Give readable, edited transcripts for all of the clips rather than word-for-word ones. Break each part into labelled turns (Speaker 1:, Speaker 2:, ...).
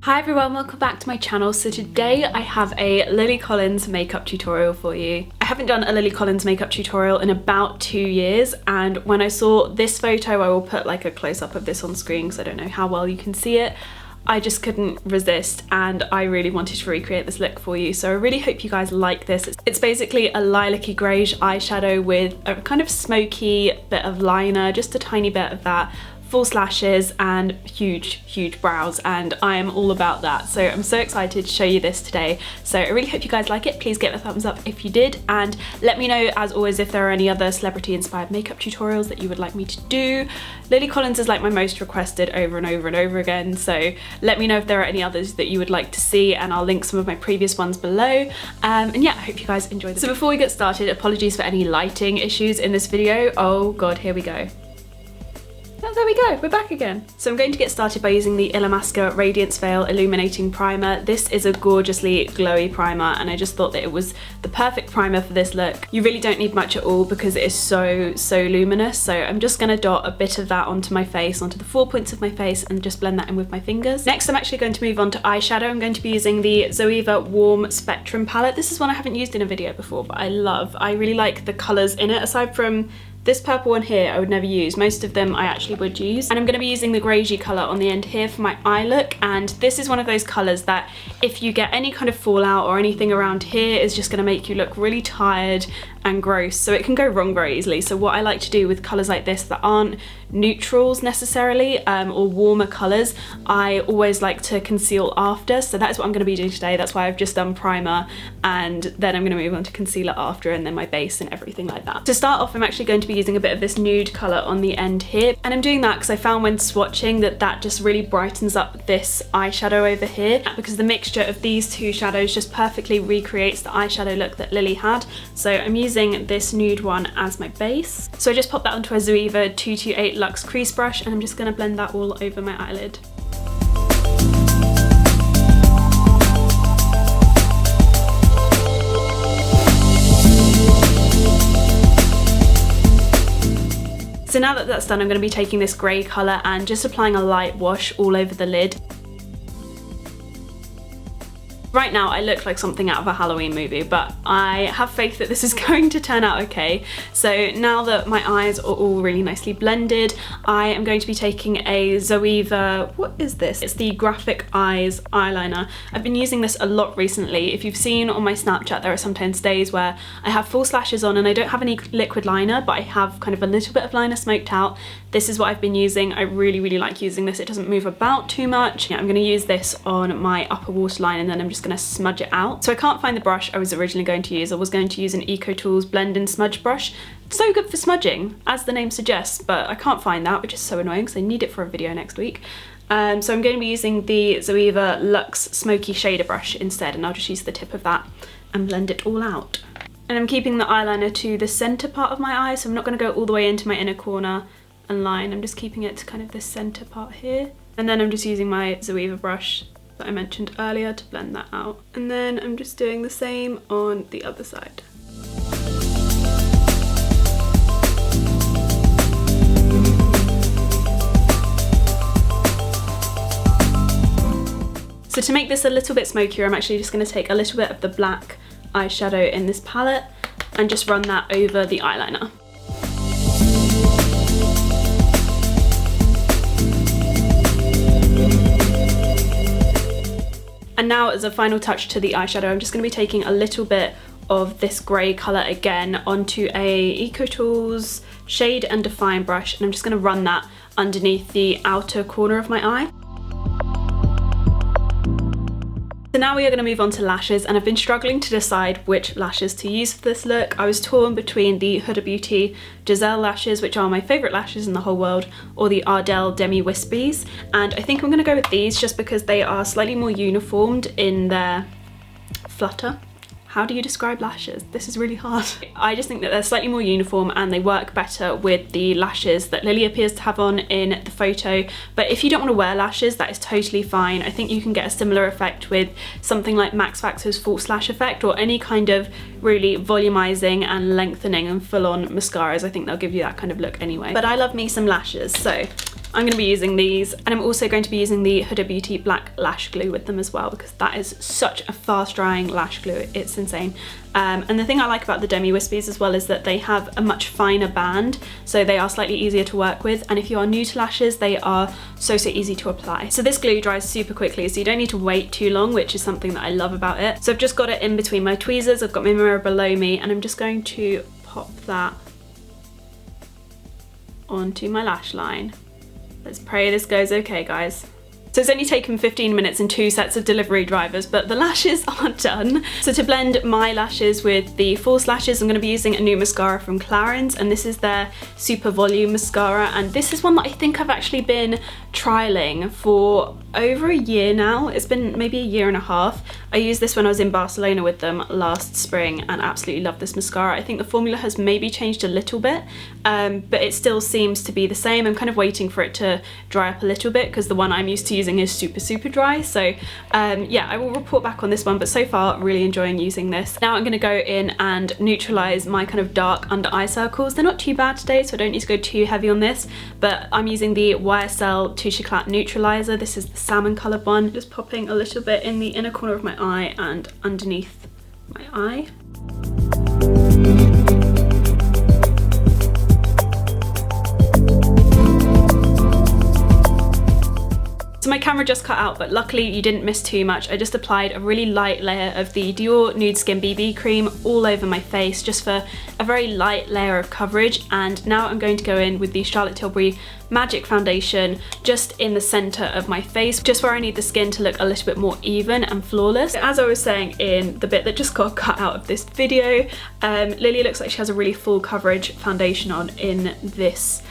Speaker 1: Hi everyone, welcome back to my channel. So today I have a Lily Collins makeup tutorial for you. I haven't done a Lily Collins makeup tutorial in about 2 years, and when I saw this photo, I will put like a close-up of this on screen because I don't know how well you can see it. I just couldn't resist and I really wanted to recreate this look for you, so I really hope you guys like this. It's basically a lilac-y greyish eyeshadow with a kind of smoky bit of liner, just a tiny bit of that, false lashes and huge brows, and I am all about that. So I'm so excited to show you this today. So I really hope you guys like it. Please give it a thumbs up if you did, and let me know as always if there are any other celebrity inspired makeup tutorials that you would like me to do. Lily Collins is like my most requested over and over again, so let me know if there are any others that you would like to see, and I'll link some of my previous ones below. And yeah, I hope you guys enjoy this. So before we get started, apologies for any lighting issues in this video. Oh god, here we go. Oh, there we go, we're back again. So I'm going to get started by using the ILLAMASQUA Radiance Veil Illuminating Primer. This is a gorgeously glowy primer, and I just thought that it was the perfect primer for this look. You really don't need much at all because it is so luminous. So I'm just gonna dot a bit of that onto my face, onto the 4 points of my face, and just blend that in with my fingers. Next, I'm actually going to move on to eyeshadow. I'm going to be using the ZOEVA Warm Spectrum palette. This is one I haven't used in a video before, but I love. I really like the colours in it. Aside from this purple one here, I would never use. Most of them I actually would use. And I'm going to be using the greyish colour on the end here for my eye look. And this is one of those colours that if you get any kind of fallout or anything around here is just going to make you look really tired and gross. So it can go wrong very easily. So what I like to do with colours like this that aren't neutrals necessarily, or warmer colours, I always like to conceal after. So that's what I'm going to be doing today. That's why I've just done primer, and then I'm going to move on to concealer after, and then my base and everything like that. To start off, I'm actually going to be using a bit of this nude colour on the end here, and I'm doing that because I found when swatching that just really brightens up this eyeshadow over here, because the mixture of these two shadows just perfectly recreates the eyeshadow look that Lily had. So I'm using this nude one as my base. So I just popped that onto a ZOEVA 228 Luxe crease brush, and I'm just going to blend that all over my eyelid. So now that that's done, I'm going to be taking this grey colour and just applying a light wash all over the lid. Right now I look like something out of a Halloween movie, but I have faith that this is going to turn out okay. So now that my eyes are all really nicely blended, I am going to be taking a ZOEVA, what is this? It's the Graphic Eyes eyeliner. I've been using this a lot recently. If you've seen on my Snapchat, there are sometimes days where I have false lashes on and I don't have any liquid liner, but I have kind of a little bit of liner smoked out. This is what I've been using. I really like using this. It doesn't move about too much. Yeah, I'm going to use this on my upper waterline, and then I'm just going to smudge it out. So I can't find the brush I was originally going to use. I was going to use an EcoTools blend and smudge brush. It's so good for smudging, as the name suggests, but I can't find that, which is so annoying because I need it for a video next week. So I'm going to be using the ZOEVA Luxe Smoky Shader brush instead, and I'll just use the tip of that and blend it all out. And I'm keeping the eyeliner to the centre part of my eye, so I'm not going to go all the way into my inner corner and line. I'm just keeping it to kind of this centre part here. And then I'm just using my ZOEVA brush that I mentioned earlier to blend that out. And then I'm just doing the same on the other side. So to make this a little bit smokier, I'm actually just going to take a little bit of the black eyeshadow in this palette and just run that over the eyeliner. And now, as a final touch to the eyeshadow, I'm just going to be taking a little bit of this grey colour again onto a EcoTools Shade and Define brush, and I'm just going to run that underneath the outer corner of my eye. So now we are going to move on to lashes, and I've been struggling to decide which lashes to use for this look. I was torn between the Huda Beauty Giselle lashes, which are my favourite lashes in the whole world, or the Ardell Demi Wispies, and I think I'm going to go with these just because they are slightly more uniformed in their flutter. How do you describe lashes? This is really hard. I just think that they're slightly more uniform and they work better with the lashes that Lily appears to have on in the photo. But if you don't want to wear lashes, that is totally fine. I think you can get a similar effect with something like Max Factor's false lash effect, or any kind of really volumizing and lengthening and full-on mascaras. I think they'll give you that kind of look anyway. But I love me some lashes, so I'm going to be using these, and I'm also going to be using the Huda Beauty Black Lash Glue with them as well, because that is such a fast drying lash glue, it's insane. And the thing I like about the Demi Wispies as well is that they have a much finer band, so they are slightly easier to work with, and if you are new to lashes, they are so easy to apply. So this glue dries super quickly, so you don't need to wait too long, which is something that I love about it. So I've just got it in between my tweezers, I've got my mirror below me, and I'm just going to pop that onto my lash line. Let's pray this goes okay, guys. So it's only taken 15 minutes and 2 sets of delivery drivers, but the lashes are done. So to blend my lashes with the false lashes, I'm going to be using a new mascara from CLARINS, and this is their Super Volume Mascara, and this is one that I think I've actually been trialing for over a year now. It's been maybe a year and a half. I used this when I was in Barcelona with them last spring and absolutely love this mascara. I think the formula has maybe changed a little bit, but it still seems to be the same. I'm kind of waiting for it to dry up a little bit because the one I'm used to using is super dry. So yeah, I will report back on this one, but so far really enjoying using this. Now I'm going to go in and neutralize my kind of dark under eye circles. They're not too bad today, so I don't need to go too heavy on this, but I'm using the YSL Touche ECLAT neutralizer. This is the salmon coloured one. Just popping a little bit in the inner corner of my eye and underneath my eye. So my camera just cut out, but luckily you didn't miss too much. I just applied a really light layer of the Dior Nude Skin BB cream all over my face, just for a very light layer of coverage. And now I'm going to go in with the Charlotte Tilbury Magic Foundation just in the center of my face, just where I need the skin to look a little bit more even and flawless. As I was saying in the bit that just got cut out of this video, Lily looks like she has a really full coverage foundation on in this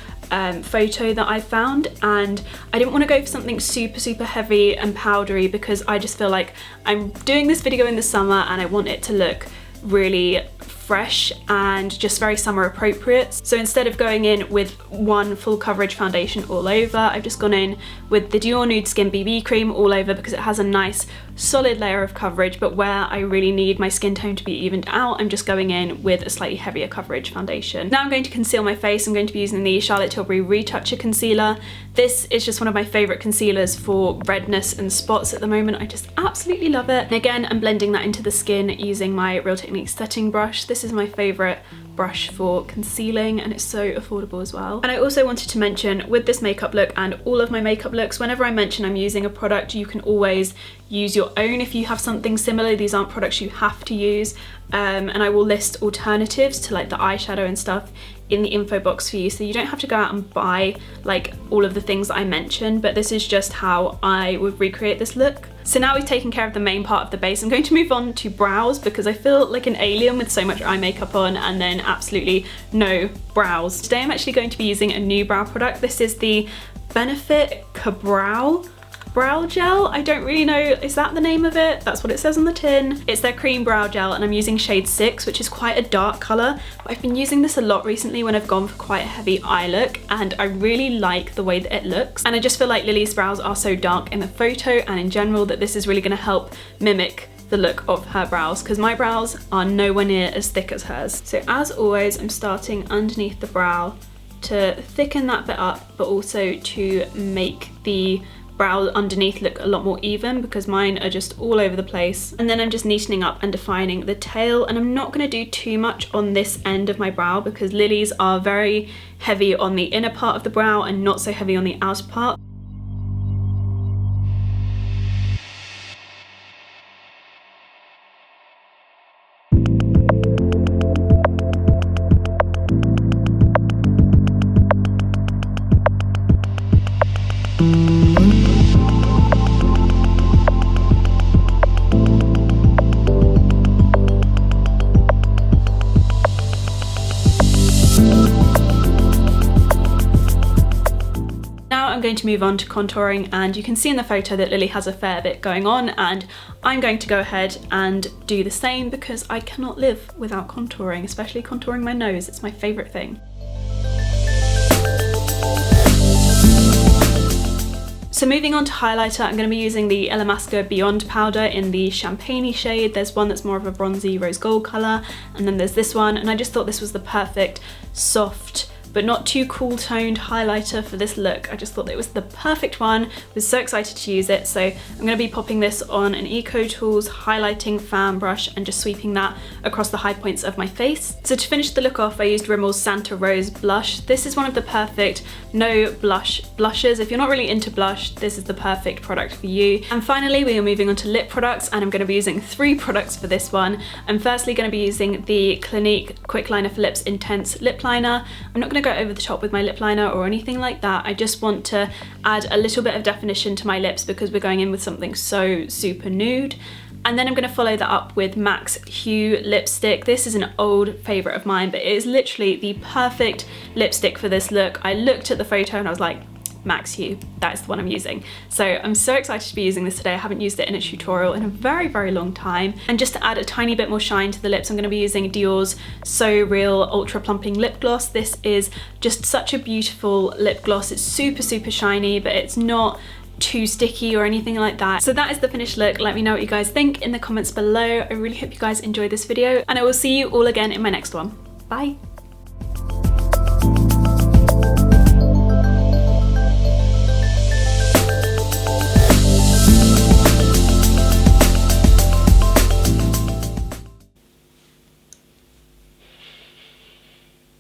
Speaker 1: photo that I found, and I didn't want to go for something super heavy and powdery because I just feel like I'm doing this video in the summer and I want it to look really fresh and just very summer appropriate. So instead of going in with one full coverage foundation all over, I've just gone in with the Dior Nude Skin BB cream all over because it has a nice solid layer of coverage, but where I really need my skin tone to be evened out, I'm just going in with a slightly heavier coverage foundation. Now I'm going to conceal my face. I'm going to be using the Charlotte Tilbury Retoucher Concealer. This is just one of my favourite concealers for redness and spots at the moment. I just absolutely love it. And again, I'm blending that into the skin using my Real Techniques setting brush. This is my favourite brush for concealing and it's so affordable as well. And I also wanted to mention with this makeup look and all of my makeup looks, whenever I mention I'm using a product, you can always use your own if you have something similar. These aren't products you have to use, and I will list alternatives to like the eyeshadow and stuff in the info box for you, so you don't have to go out and buy like all of the things that I mentioned, but this is just how I would recreate this look. So now we've taken care of the main part of the base, I'm going to move on to brows because I feel like an alien with so much eye makeup on and then absolutely no brows. Today I'm actually going to be using a new brow product. This is the Benefit Brow Gel. I don't really know, is that the name of it? That's what it says on the tin. It's their cream brow gel and I'm using shade 6, which is quite a dark colour. But I've been using this a lot recently when I've gone for quite a heavy eye look and I really like the way that it looks. And I just feel like Lily's brows are so dark in the photo and in general that this is really going to help mimic the look of her brows because my brows are nowhere near as thick as hers. So as always, I'm starting underneath the brow to thicken that bit up, but also to make the brow underneath look a lot more even because mine are just all over the place. And then I'm just neatening up and defining the tail, and I'm not going to do too much on this end of my brow because Lily's are very heavy on the inner part of the brow and not so heavy on the outer part. I'm going to move on to contouring, and you can see in the photo that Lily has a fair bit going on, and I'm going to go ahead and do the same because I cannot live without contouring, especially contouring my nose. It's my favourite thing. So moving on to highlighter, I'm going to be using the ILLAMASQUA Beyond powder in the Champagne shade. There's one that's more of a bronzy rose gold colour, and then there's this one, and I just thought this was the perfect soft but not too cool toned highlighter for this look. I just thought that it was the perfect one. Was so excited to use it. So I'm going to be popping this on an Eco Tools highlighting fan brush and just sweeping that across the high points of my face. So to finish the look off, I used Rimmel's Santa Rose blush. This is one of the perfect no blush blushes. If you're not really into blush, this is the perfect product for you. And finally, we are moving on to lip products, and I'm going to be using 3 products for this one. I'm firstly going to be using the Clinique Quick Liner for Lips Intense Lip Liner. I'm not going to go over the top with my lip liner or anything like that. I just want to add a little bit of definition to my lips because we're going in with something so super nude. And then I'm going to follow that up with MAC's Hue lipstick. This is an old favourite of mine, but it is literally the perfect lipstick for this look. I looked at the photo and I was like, MAC's Hue, that is the one I'm using. So I'm so excited to be using this today. I haven't used it in a tutorial in a very, very long time. And just to add a tiny bit more shine to the lips, I'm going to be using Dior's So Real Ultra Plumping Lip Gloss. This is just such a beautiful lip gloss. It's super, super shiny, but it's not too sticky or anything like that. So that is the finished look. Let me know what you guys think in the comments below. I really hope you guys enjoyed this video, and I will see you all again in my next one. Bye.